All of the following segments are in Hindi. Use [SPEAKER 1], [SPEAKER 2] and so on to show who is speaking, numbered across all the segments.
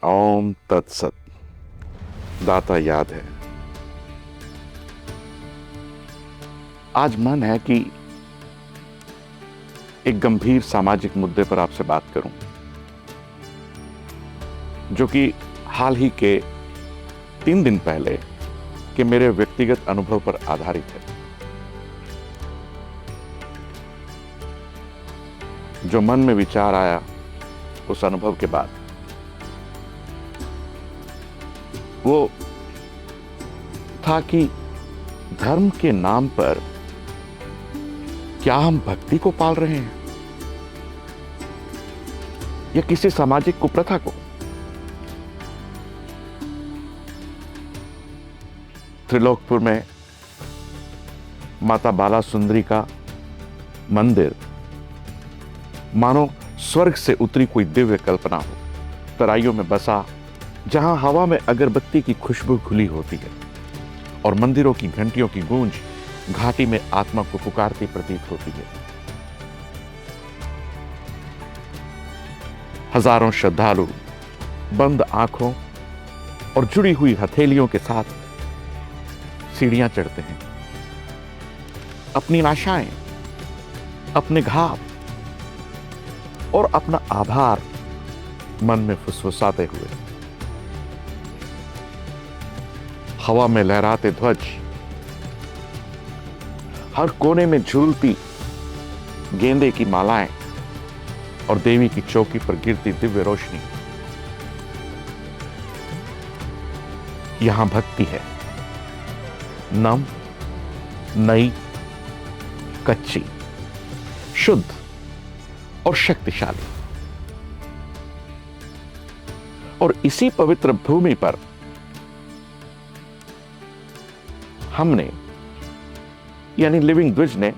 [SPEAKER 1] ओम तत्सत। दाता याद है। आज मन है कि एक गंभीर सामाजिक मुद्दे पर आपसे बात करूं, जो कि हाल ही के 3 दिन पहले के मेरे व्यक्तिगत अनुभव पर आधारित है। जो मन में विचार आया उस अनुभव के बाद, वो था कि धर्म के नाम पर क्या हम भक्ति को पाल रहे हैं या किसी सामाजिक कुप्रथा को। त्रिलोकपुर में माता बाला सुंदरी का मंदिर मानो स्वर्ग से उतरी कोई दिव्य कल्पना हो, तराइयों में बसा, जहां हवा में अगरबत्ती की खुशबू घुली होती है और मंदिरों की घंटियों की गूंज घाटी में आत्मा को पुकारती प्रतीत होती है। हजारों श्रद्धालु बंद आंखों और जुड़ी हुई हथेलियों के साथ सीढ़ियां चढ़ते हैं, अपनी आशाएं, अपने घाव और अपना आभार मन में फुसफुसाते हुए। हवा में लहराते ध्वज, हर कोने में झूलती गेंदे की मालाएं और देवी की चौकी पर गिरती दिव्य रोशनी। यहां भक्ति है, नम, नई, कच्ची, शुद्ध और शक्तिशाली। और इसी पवित्र भूमि पर हमने यानी लिविंग द्विज ने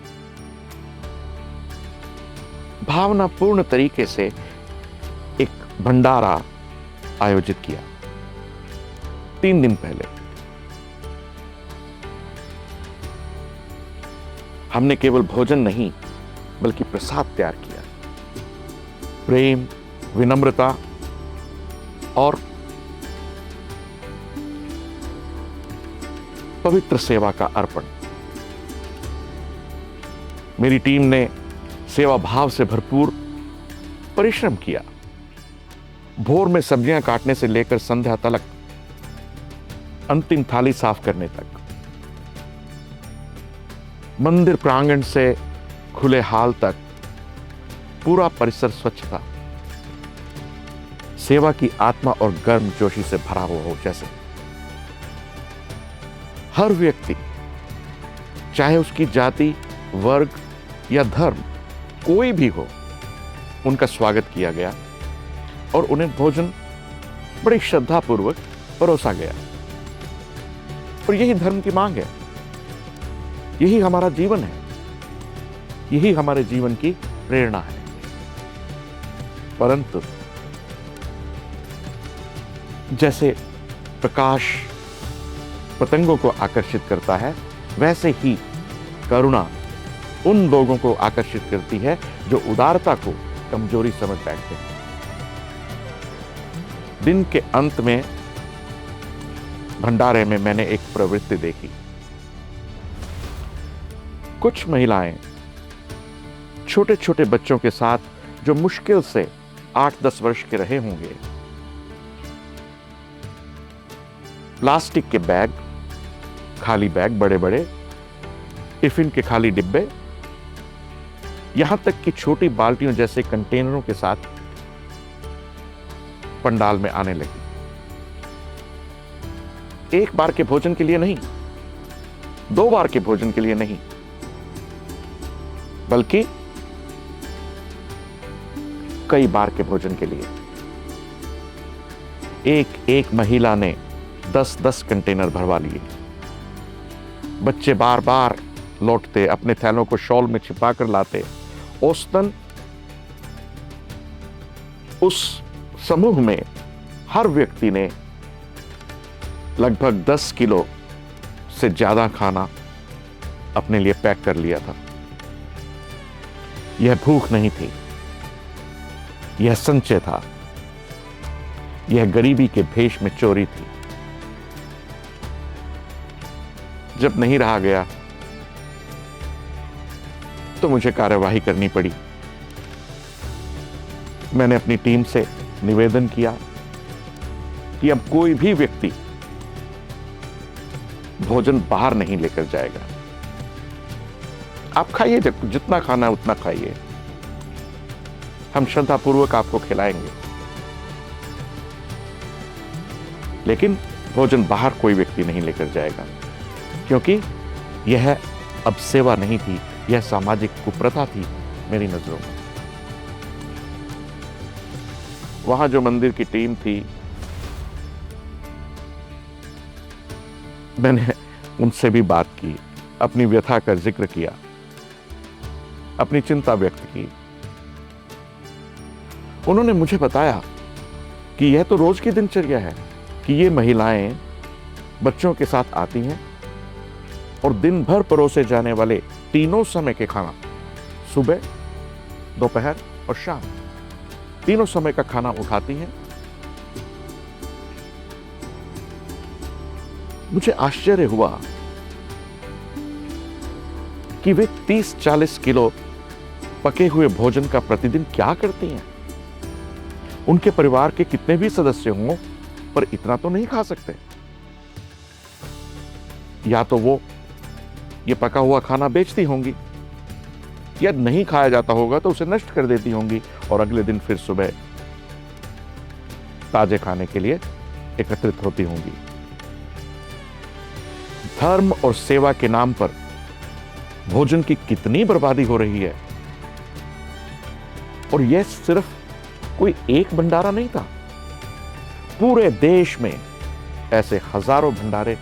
[SPEAKER 1] भावनापूर्ण तरीके से एक भंडारा आयोजित किया 3 दिन पहले। हमने केवल भोजन नहीं बल्कि प्रसाद तैयार किया। प्रेम, विनम्रता और पवित्र सेवा का अर्पण। मेरी टीम ने सेवा भाव से भरपूर परिश्रम किया। भोर में सब्जियां काटने से लेकर संध्या तक, अंतिम थाली साफ करने तक, मंदिर प्रांगण से खुले हाल तक पूरा परिसर स्वच्छ था, सेवा की आत्मा और गर्मजोशी से भरा हुआ हो जैसे। हर व्यक्ति, चाहे उसकी जाति, वर्ग या धर्म कोई भी हो, उनका स्वागत किया गया और उन्हें भोजन बड़ी श्रद्धापूर्वक परोसा गया। और यही धर्म की मांग है, यही हमारा जीवन है, यही हमारे जीवन की प्रेरणा है। परंतु जैसे प्रकाश पतंगों को आकर्षित करता है, वैसे ही करुणा उन लोगों को आकर्षित करती है जो उदारता को कमजोरी समझ बैठते हैं। दिन के अंत में भंडारे में मैंने एक प्रवृत्ति देखी। कुछ महिलाएं छोटे छोटे बच्चों के साथ, जो मुश्किल से 8-10 वर्ष के रहे होंगे, प्लास्टिक के बैग, खाली बैग, बड़े बड़े टिफिन के खाली डिब्बे, यहां तक कि छोटी बाल्टियों जैसे कंटेनरों के साथ पंडाल में आने लगी। एक बार के भोजन के लिए नहीं, 2 बार के भोजन के लिए नहीं, बल्कि कई बार के भोजन के लिए। एक एक महिला ने 10-10 कंटेनर भरवा लिए। बच्चे बार बार लौटते, अपने थैलों को शॉल में छिपाकर लाते। औसतन उस समूह में हर व्यक्ति ने लगभग 10 किलो से ज्यादा खाना अपने लिए पैक कर लिया था। यह भूख नहीं थी, यह संचय था, यह गरीबी के भेष में चोरी थी। जब नहीं रहा गया तो मुझे कार्यवाही करनी पड़ी। मैंने अपनी टीम से निवेदन किया कि अब कोई भी व्यक्ति भोजन बाहर नहीं लेकर जाएगा। आप खाइए, जितना खाना है उतना खाइए, हम श्रद्धापूर्वक आपको खिलाएंगे, लेकिन भोजन बाहर कोई व्यक्ति नहीं लेकर जाएगा, क्योंकि यह अब सेवा नहीं थी, यह सामाजिक कुप्रथा थी मेरी नजरों में। वहां जो मंदिर की टीम थी, मैंने उनसे भी बात की, अपनी व्यथा का जिक्र किया, अपनी चिंता व्यक्त की। उन्होंने मुझे बताया कि यह तो रोज की दिनचर्या है कि ये महिलाएं बच्चों के साथ आती हैं और दिन भर परोसे जाने वाले तीनों समय के खाना, सुबह, दोपहर और शाम, तीनों समय का खाना उठाती हैं। मुझे आश्चर्य हुआ कि वे 30-40 किलो पके हुए भोजन का प्रतिदिन क्या करती हैं। उनके परिवार के कितने भी सदस्य हों, पर इतना तो नहीं खा सकते। या तो वो ये पका हुआ खाना बेचती होंगी, या नहीं खाया जाता होगा तो उसे नष्ट कर देती होंगी और अगले दिन फिर सुबह ताजे खाने के लिए एकत्रित होती होंगी। धर्म और सेवा के नाम पर भोजन की कितनी बर्बादी हो रही है। और यह सिर्फ कोई एक भंडारा नहीं था, पूरे देश में ऐसे हजारों भंडारे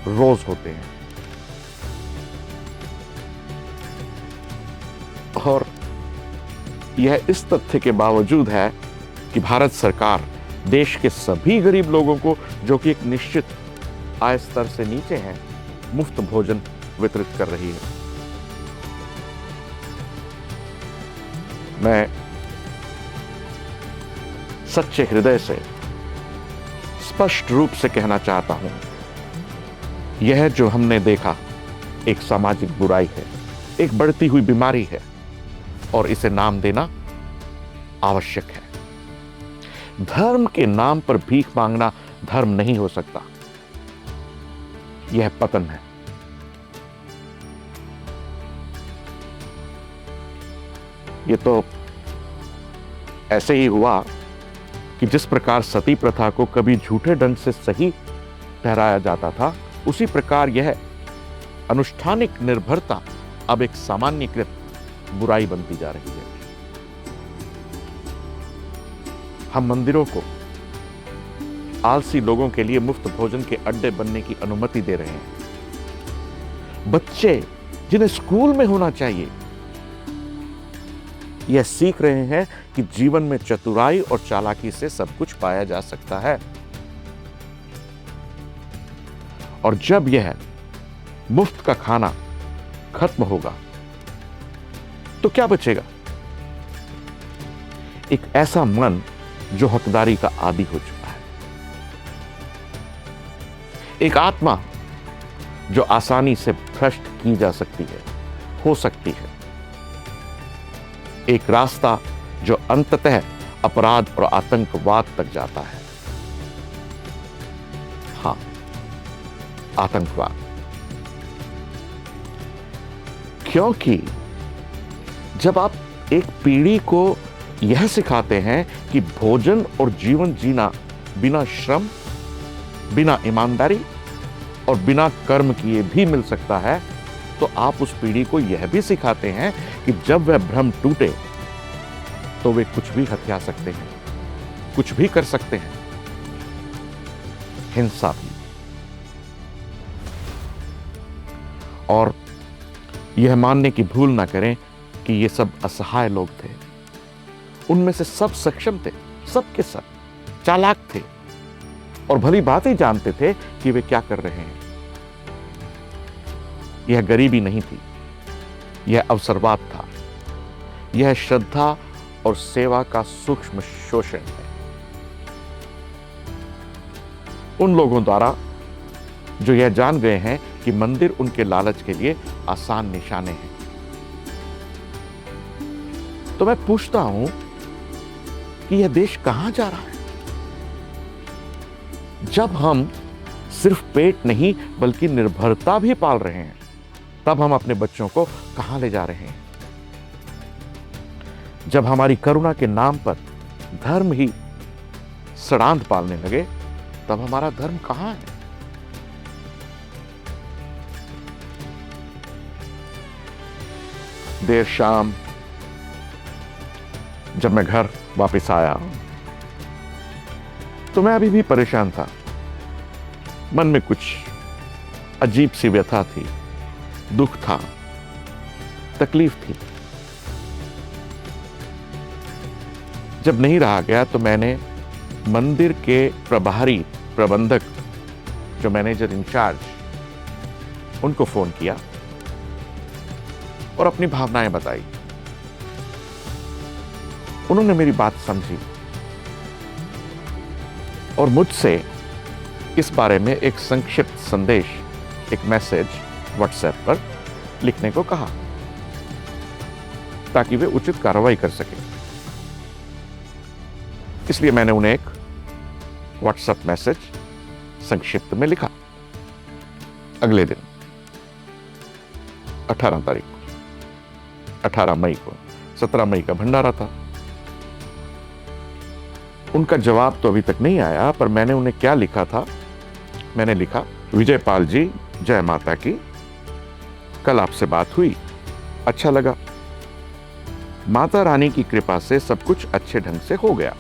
[SPEAKER 1] रोज होते हैं। और यह इस तथ्य के बावजूद है कि भारत सरकार देश के सभी गरीब लोगों को, जो कि एक निश्चित आय स्तर से नीचे हैं, मुफ्त भोजन वितरित कर रही है। मैं सच्चे हृदय से स्पष्ट रूप से कहना चाहता हूं, यह जो हमने देखा एक सामाजिक बुराई है, एक बढ़ती हुई बीमारी है, और इसे नाम देना आवश्यक है। धर्म के नाम पर भीख मांगना धर्म नहीं हो सकता, यह पतन है। यह तो ऐसे ही हुआ कि जिस प्रकार सती प्रथा को कभी झूठे ढंग से सही ठहराया जाता था, उसी प्रकार यह अनुष्ठानिक निर्भरता अब एक सामान्यकृत बुराई बनती जा रही है। हम मंदिरों को आलसी लोगों के लिए मुफ्त भोजन के अड्डे बनने की अनुमति दे रहे हैं। बच्चे जिन्हें स्कूल में होना चाहिए, यह सीख रहे हैं कि जीवन में चतुराई और चालाकी से सब कुछ पाया जा सकता है। और जब यह मुफ्त का खाना खत्म होगा तो क्या बचेगा? एक ऐसा मन जो हकदारी का आदी हो चुका है, एक आत्मा जो आसानी से भ्रष्ट की जा सकती है, हो सकती है, एक रास्ता जो अंततः अपराध और आतंकवाद तक जाता है। हां, आतंकवाद। क्योंकि जब आप एक पीढ़ी को यह सिखाते हैं कि भोजन और जीवन जीना बिना श्रम, बिना ईमानदारी और बिना कर्म किए भी मिल सकता है, तो आप उस पीढ़ी को यह भी सिखाते हैं कि जब वह भ्रम टूटे तो वे कुछ भी हथिया सकते हैं, कुछ भी कर सकते हैं, हिंसा भी। और यह मानने की भूल ना करें कि ये सब असहाय लोग थे। उनमें से सब सक्षम थे, सब के सब चालाक थे और भली बात ही जानते थे कि वे क्या कर रहे हैं। यह गरीबी नहीं थी, यह अवसरवाद था, यह श्रद्धा और सेवा का सूक्ष्म शोषण है। उन लोगों द्वारा जो यह जान गए हैं कि मंदिर उनके लालच के लिए आसान निशाने हैं। तो मैं पूछता हूं कि यह देश कहां जा रहा है? जब हम सिर्फ पेट नहीं बल्कि निर्भरता भी पाल रहे हैं, तब हम अपने बच्चों को कहां ले जा रहे हैं? जब हमारी करुणा के नाम पर धर्म ही सड़ांध पालने लगे, तब हमारा धर्म कहां है? देर शाम जब मैं घर वापस आया तो मैं अभी भी परेशान था। मन में कुछ अजीब सी व्यथा थी, दुख था, तकलीफ थी। जब नहीं रहा गया तो मैंने मंदिर के प्रभारी प्रबंधक, जो मैनेजर इंचार्ज, उनको फोन किया और अपनी भावनाएं बताई। उन्होंने मेरी बात समझी और मुझसे इस बारे में एक संक्षिप्त संदेश, एक मैसेज व्हाट्सएप पर लिखने को कहा ताकि वे उचित कार्रवाई कर सकें। इसलिए मैंने उन्हें एक व्हाट्सएप मैसेज संक्षिप्त में लिखा। अगले दिन 18 तारीख को, 18 मई को, 17 मई का भंडारा था। उनका जवाब तो अभी तक नहीं आया, पर मैंने उन्हें क्या लिखा था? मैंने लिखा, विजयपाल जी, जय माता की, कल आपसे बात हुई, अच्छा लगा। माता रानी की कृपा से सब कुछ अच्छे ढंग से हो गया।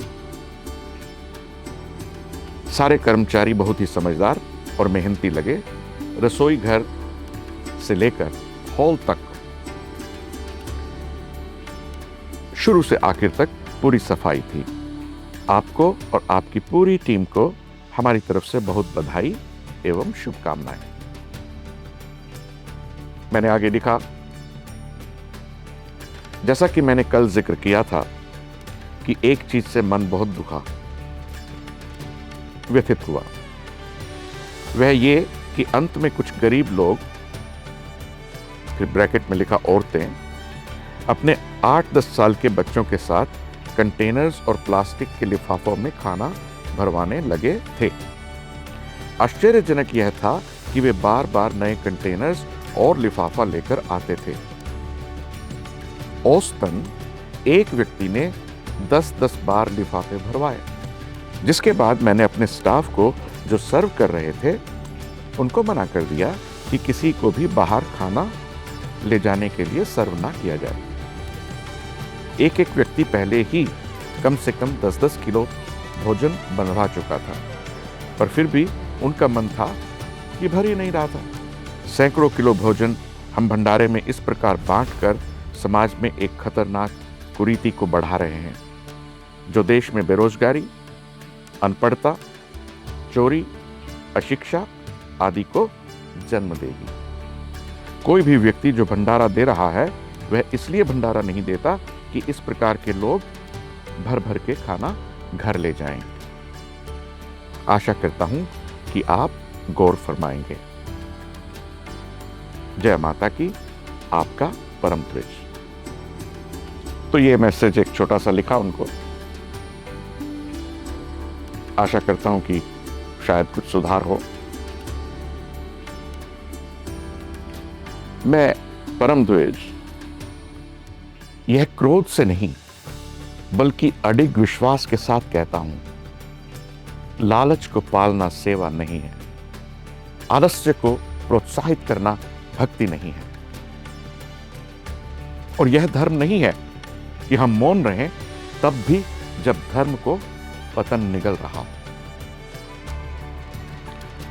[SPEAKER 1] सारे कर्मचारी बहुत ही समझदार और मेहनती लगे। रसोई घर से लेकर हॉल तक शुरू से आखिर तक पूरी सफाई थी। आपको और आपकी पूरी टीम को हमारी तरफ से बहुत बधाई एवं शुभकामनाएं। मैंने आगे लिखा, जैसा कि मैंने कल जिक्र किया था कि एक चीज से मन बहुत दुखा, व्यथित हुआ। वह ये कि अंत में कुछ गरीब लोग, फिर ब्रैकेट में लिखा औरतें, अपने 8-10 साल के बच्चों के साथ कंटेनर्स और प्लास्टिक के लिफाफों में खाना भरवाने लगे थे। आश्चर्यजनक यह था कि वे बार बार नए कंटेनर्स और लिफाफा लेकर आते थे। औसतन एक व्यक्ति ने 10-10 बार लिफाफे भरवाए। जिसके बाद मैंने अपने स्टाफ को, जो सर्व कर रहे थे, उनको मना कर दिया कि किसी को भी बाहर खाना ले जाने के लिए सर्व ना किया जाए। एक एक व्यक्ति पहले ही कम से कम 10-10 किलो भोजन बनवा चुका था, पर फिर भी उनका मन था कि भर ही नहीं रहा था। सैकड़ों किलो भोजन हम भंडारे में इस प्रकार बांटकर समाज में एक खतरनाक कुरीति को बढ़ा रहे हैं, जो देश में बेरोजगारी, अनपढ़ता, चोरी, अशिक्षा आदि को जन्म देगी। कोई भी व्यक्ति जो भंडारा दे रहा है, वह इसलिए भंडारा नहीं देता कि इस प्रकार के लोग भर भर के खाना घर ले जाएं। आशा करता हूं कि आप गौर फरमाएंगे। जय माता की, आपका परम द्विज। तो ये मैसेज एक छोटा सा लिखा उनको। आशा करता हूं कि शायद कुछ सुधार हो। मैं परम द्विज यह क्रोध से नहीं बल्कि अडिग विश्वास के साथ कहता हूं, लालच को पालना सेवा नहीं है, आलस्य को प्रोत्साहित करना भक्ति नहीं है, और यह धर्म नहीं है कि हम मौन रहें तब भी जब धर्म को पतन निगल रहा हो।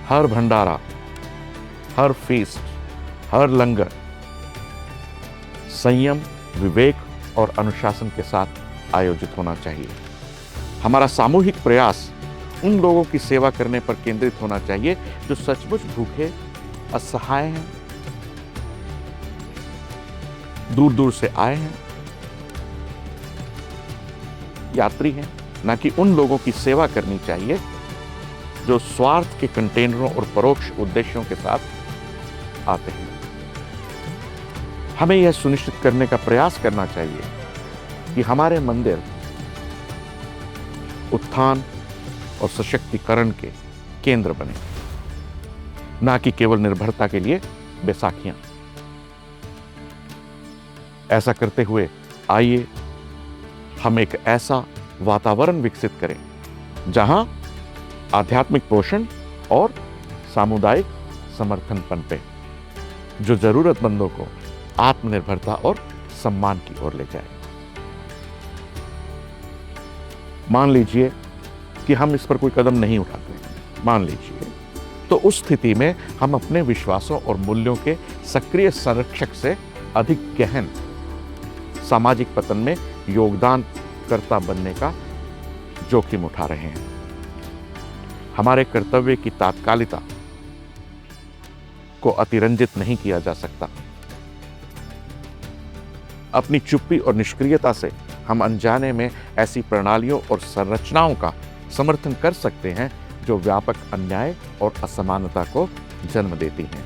[SPEAKER 1] हर भंडारा, हर फीस्ट, हर लंगर संयम, विवेक और अनुशासन के साथ आयोजित होना चाहिए। हमारा सामूहिक प्रयास उन लोगों की सेवा करने पर केंद्रित होना चाहिए जो सचमुच भूखे, असहाय हैं, दूर दूर से आए हैं, यात्री हैं, ना कि उन लोगों की सेवा करनी चाहिए जो स्वार्थ के कंटेनरों और परोक्ष उद्देश्यों के साथ आते हैं। हमें यह सुनिश्चित करने का प्रयास करना चाहिए कि हमारे मंदिर उत्थान और सशक्तिकरण के केंद्र बने, ना कि केवल निर्भरता के लिए बैसाखियां। ऐसा करते हुए आइए हम एक ऐसा वातावरण विकसित करें जहां आध्यात्मिक पोषण और सामुदायिक समर्थन पनपे, जो जरूरतमंदों को आत्मनिर्भरता और सम्मान की ओर ले जाए। मान लीजिए कि हम इस पर कोई कदम नहीं उठाते, मान लीजिए, तो उस स्थिति में हम अपने विश्वासों और मूल्यों के सक्रिय संरक्षक से अधिक गहन सामाजिक पतन में योगदानकर्ता बनने का जोखिम उठा रहे हैं। हमारे कर्तव्य की तात्कालिकता को अतिरंजित नहीं किया जा सकता। अपनी चुप्पी और निष्क्रियता से हम अनजाने में ऐसी प्रणालियों और संरचनाओं का समर्थन कर सकते हैं जो व्यापक अन्याय और असमानता को जन्म देती हैं।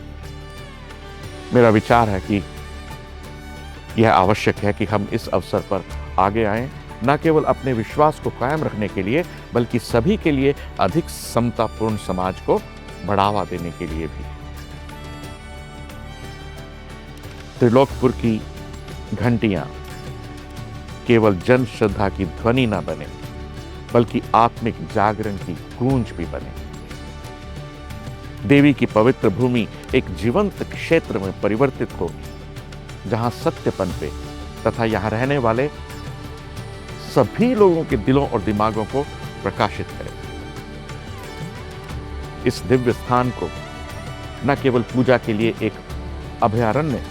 [SPEAKER 1] मेरा विचार है कि यह आवश्यक है कि हम इस अवसर पर आगे आएं, न केवल अपने विश्वास को कायम रखने के लिए, बल्कि सभी के लिए अधिक समतापूर्ण समाज को बढ़ावा देने के लिए भी। त्रिलोकपुर की घंटियां केवल जन श्रद्धा की ध्वनि न बने, बल्कि आत्मिक जागरण की गूंज भी बने। देवी की पवित्र भूमि एक जीवंत क्षेत्र में परिवर्तित हो, जहां सत्य पनपे तथा यहां रहने वाले सभी लोगों के दिलों और दिमागों को प्रकाशित करे। इस दिव्य स्थान को न केवल पूजा के लिए एक अभयारण्य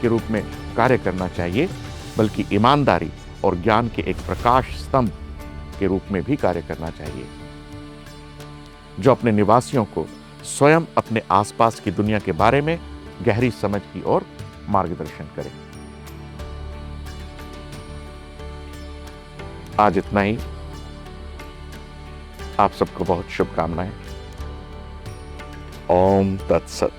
[SPEAKER 1] के रूप में कार्य करना चाहिए, बल्कि ईमानदारी और ज्ञान के एक प्रकाश स्तंभ के रूप में भी कार्य करना चाहिए, जो अपने निवासियों को स्वयं अपने आसपास की दुनिया के बारे में गहरी समझ की ओर मार्गदर्शन करे। आज इतना ही। आप सबको बहुत शुभकामनाएं। ओम तत्सत।